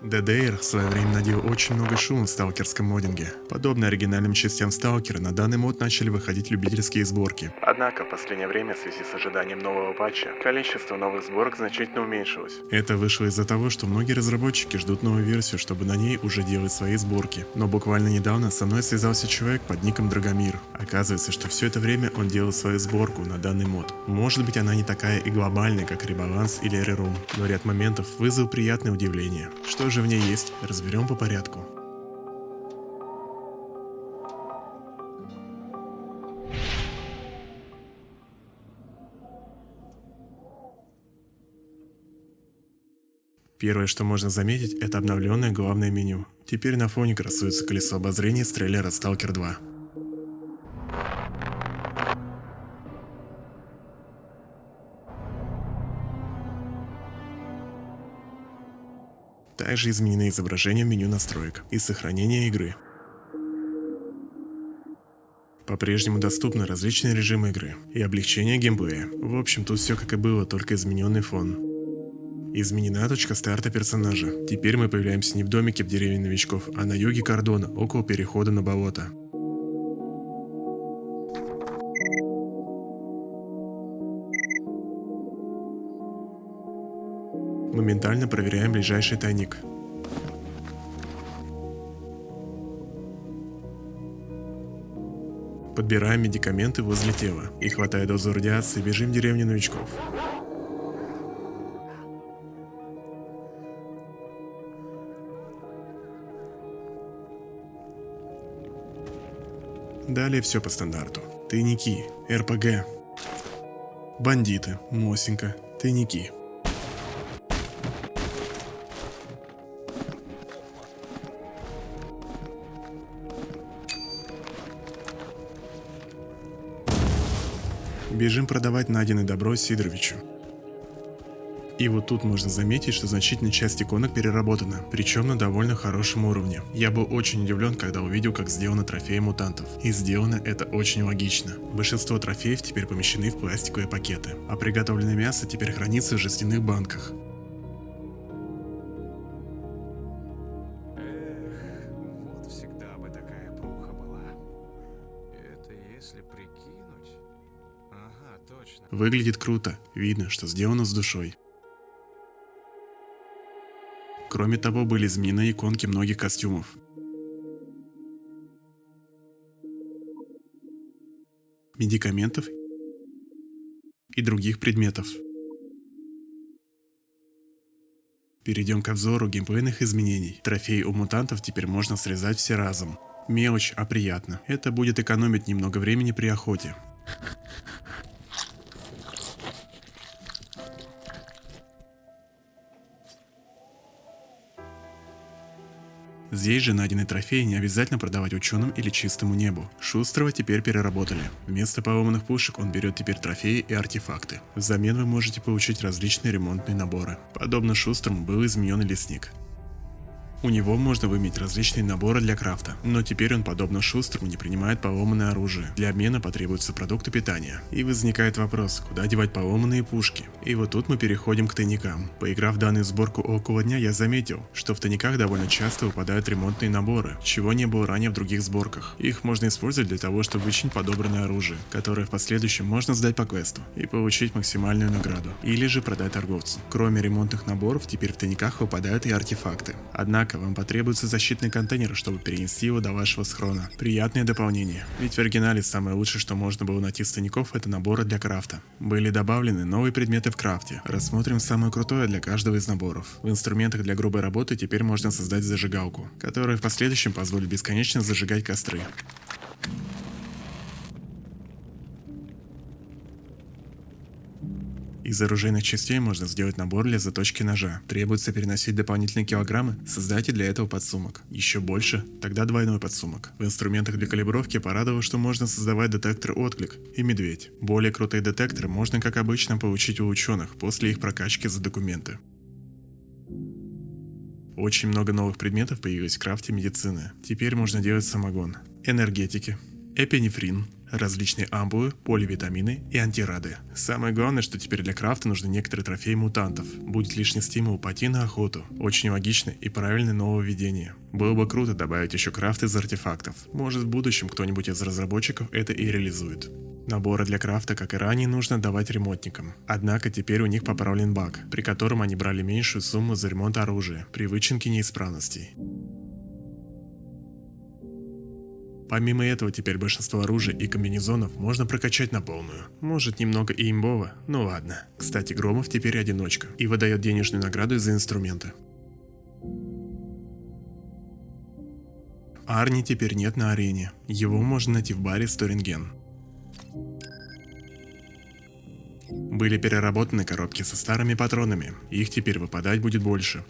DDR в свое время надел очень много шума в сталкерском моддинге. Подобно оригинальным частям сталкера, на данный мод начали выходить любительские сборки. Однако в последнее время в связи с ожиданием нового патча, количество новых сборок значительно уменьшилось. Это вышло из-за того, что многие разработчики ждут новую версию, чтобы на ней уже делать свои сборки. Но буквально недавно со мной связался человек под ником Драгомир. Оказывается, что все это время он делал свою сборку на данный мод. Может быть, она не такая и глобальная, как Ребаланс или Рерум, но ряд моментов вызвал приятное удивление. Что же в ней есть, разберем по порядку. Первое, что можно заметить, это обновленное главное меню. Теперь на фоне красуется колесо обозрения с трейлера Stalker 2. Также изменены изображения в меню настроек и сохранения игры. По-прежнему доступны различные режимы игры и облегчение геймплея. В общем, тут все как и было, только измененный фон. Изменена точка старта персонажа. Теперь мы появляемся не в домике в деревне новичков, а на юге кордона, около перехода на болото. Моментально проверяем ближайший тайник. Подбираем медикаменты возле тела и, хватая дозу радиации, бежим в деревню новичков. Далее все по стандарту. Тайники, РПГ, бандиты, Мосинка, тайники. Бежим продавать найденное добро Сидоровичу. И вот тут можно заметить, что значительная часть иконок переработана, причем на довольно хорошем уровне. Я был очень удивлен, когда увидел, как сделаны трофеи мутантов. И сделано это очень логично. Большинство трофеев теперь помещены в пластиковые пакеты, а приготовленное мясо теперь хранится в жестяных банках. Вот всегда бы такая пруха была. Это если прикинуть... Ага, точно. Выглядит круто, видно, что сделано с душой. Кроме того, были изменены иконки многих костюмов. Медикаментов и других предметов. Перейдем к обзору геймплейных изменений. Трофеи у мутантов теперь можно срезать все разом. Мелочь, а приятно. Это будет экономить немного времени при охоте. Здесь же найденные трофеи не обязательно продавать ученым или чистому небу. Шустрого теперь переработали. Вместо поломанных пушек он берет теперь трофеи и артефакты. Взамен вы можете получить различные ремонтные наборы. Подобно Шустрому был изменен и лесник. У него можно выменять различные наборы для крафта, но теперь он, подобно Шустрому, не принимает поломанное оружие. Для обмена потребуются продукты питания. И возникает вопрос, куда девать поломанные пушки? И вот тут мы переходим к тайникам. Поиграв в данную сборку около дня, я заметил, что в тайниках довольно часто выпадают ремонтные наборы, чего не было ранее в других сборках. Их можно использовать для того, чтобы вычинить подобранное оружие, которое в последующем можно сдать по квесту и получить максимальную награду, или же продать торговцу. Кроме ремонтных наборов, теперь в тайниках выпадают и артефакты. Однако вам потребуется защитный контейнер, чтобы перенести его до вашего схрона. Приятное дополнение, ведь в оригинале самое лучшее, что можно было найти с тайников, это наборы для крафта. Были добавлены новые предметы в крафте. Рассмотрим самое крутое для каждого из наборов. В инструментах для грубой работы теперь можно создать зажигалку, которая в последующем позволит бесконечно зажигать костры. Из оружейных частей можно сделать набор для заточки ножа. Требуется переносить дополнительные килограммы? Создайте для этого подсумок. Еще больше? Тогда двойной подсумок. В инструментах для калибровки порадовало, что можно создавать детекторы отклик и медведь. Более крутые детекторы можно, как обычно, получить у ученых после их прокачки за документы. Очень много новых предметов появилось в крафте медицины. Теперь можно делать самогон, энергетики, эпинефрин, различные ампулы, поливитамины и антирады. Самое главное, что теперь для крафта нужны некоторые трофеи мутантов. Будет лишний стимул пойти на охоту. Очень логично и правильное нововведение. Было бы круто добавить еще крафт из артефактов. Может, в будущем кто-нибудь из разработчиков это и реализует. Наборы для крафта, как и ранее, нужно давать ремонтникам. Однако теперь у них поправлен баг, при котором они брали меньшую сумму за ремонт оружия при вычинке неисправностей. Помимо этого, теперь большинство оружия и комбинезонов можно прокачать на полную. Может, немного и имбово, ну ладно. Кстати, Громов теперь одиночка и выдает денежную награду за инструменты. Арни теперь нет на арене. Его можно найти в баре Сторинген. Были переработаны коробки со старыми патронами. Их теперь выпадать будет больше.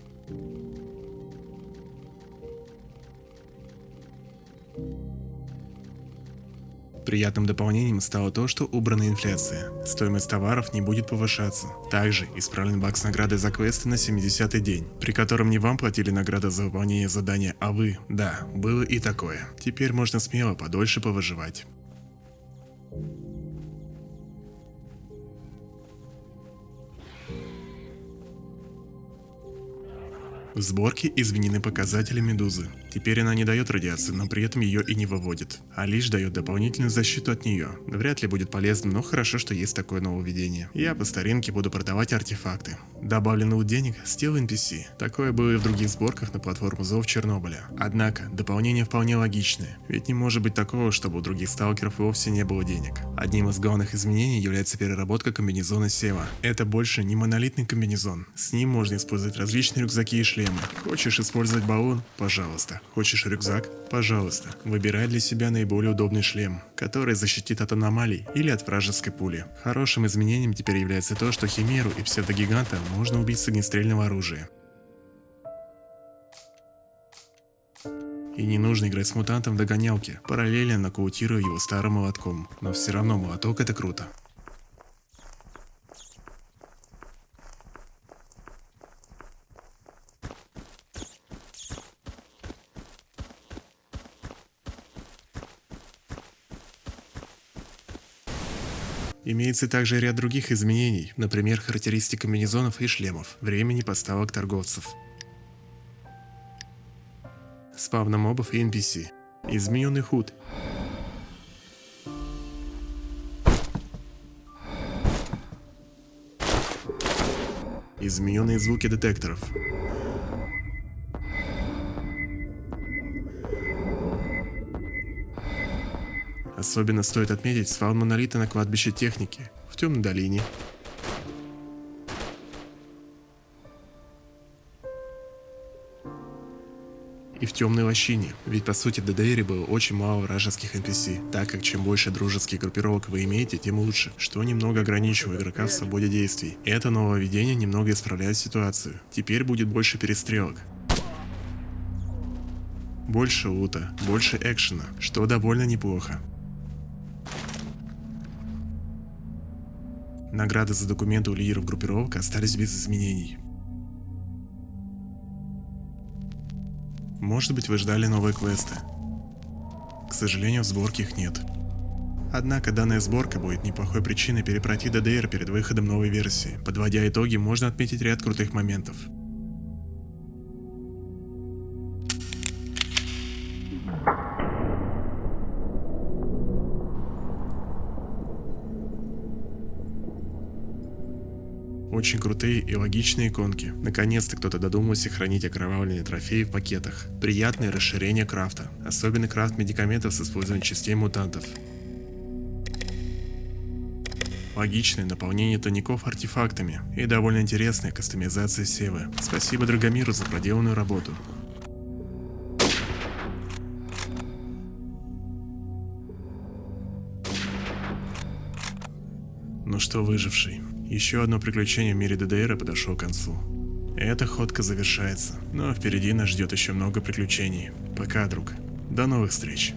Приятным дополнением стало то, что убрана инфляция. Стоимость товаров не будет повышаться. Также исправлен баг с наградой за квесты на 70-й день, при котором не вам платили награды за выполнение задания, а вы. Да, было и такое. Теперь можно смело подольше повыживать. В сборке изменены показатели Медузы. Теперь она не дает радиации, но при этом ее и не выводит, а лишь дает дополнительную защиту от нее. Вряд ли будет полезным, но хорошо, что есть такое нововведение. Я по старинке буду продавать артефакты. Добавлен лут денег Steel NPC. Такое было и в других сборках на платформу Зов Чернобыля. Однако, дополнение вполне логичное, ведь не может быть такого, чтобы у других сталкеров вовсе не было денег. Одним из главных изменений является переработка комбинезона Сева. Это больше не монолитный комбинезон. С ним можно использовать различные рюкзаки и шлемы. Хочешь использовать баллон? Пожалуйста. Хочешь рюкзак? Пожалуйста. Выбирай для себя наиболее удобный шлем, который защитит от аномалий или от вражеской пули. Хорошим изменением теперь является то, что Химеру и Псевдогиганта можно убить с огнестрельного оружия. И не нужно играть с мутантом в догонялки, параллельно нокаутируя его старым молотком. Но все равно молоток — это круто. Имеется также ряд других изменений, например, характеристик комбинезонов и шлемов, времени поставок торговцев, спавна мобов и NPC, измененный HUD, измененные звуки детекторов, особенно стоит отметить спаун монолита на кладбище техники, в темной долине. И в темной лощине, ведь по сути в ДДРе было очень мало вражеских NPC, так как чем больше дружеских группировок вы имеете, тем лучше, что немного ограничивает игрока в свободе действий. Это нововведение немного исправляет ситуацию. Теперь будет больше перестрелок. Больше лута, больше экшена, что довольно неплохо. Награды за документы у лидеров группировок остались без изменений. Может быть, вы ждали новые квесты. К сожалению, в сборке их нет. Однако данная сборка будет неплохой причиной перепройти ДДР перед выходом новой версии. Подводя итоги, можно отметить ряд крутых моментов. Очень крутые и логичные иконки. Наконец-то кто-то додумался хранить окровавленные трофеи в пакетах. Приятное расширение крафта. Особенно крафт медикаментов с использованием частей мутантов. Логичное наполнение тоников артефактами. И довольно интересная кастомизация Севы. Спасибо Драгомиру за проделанную работу. Ну что, выживший? Еще одно приключение в мире ДДР подошло к концу. Эта ходка завершается, но впереди нас ждет еще много приключений. Пока, друг. До новых встреч.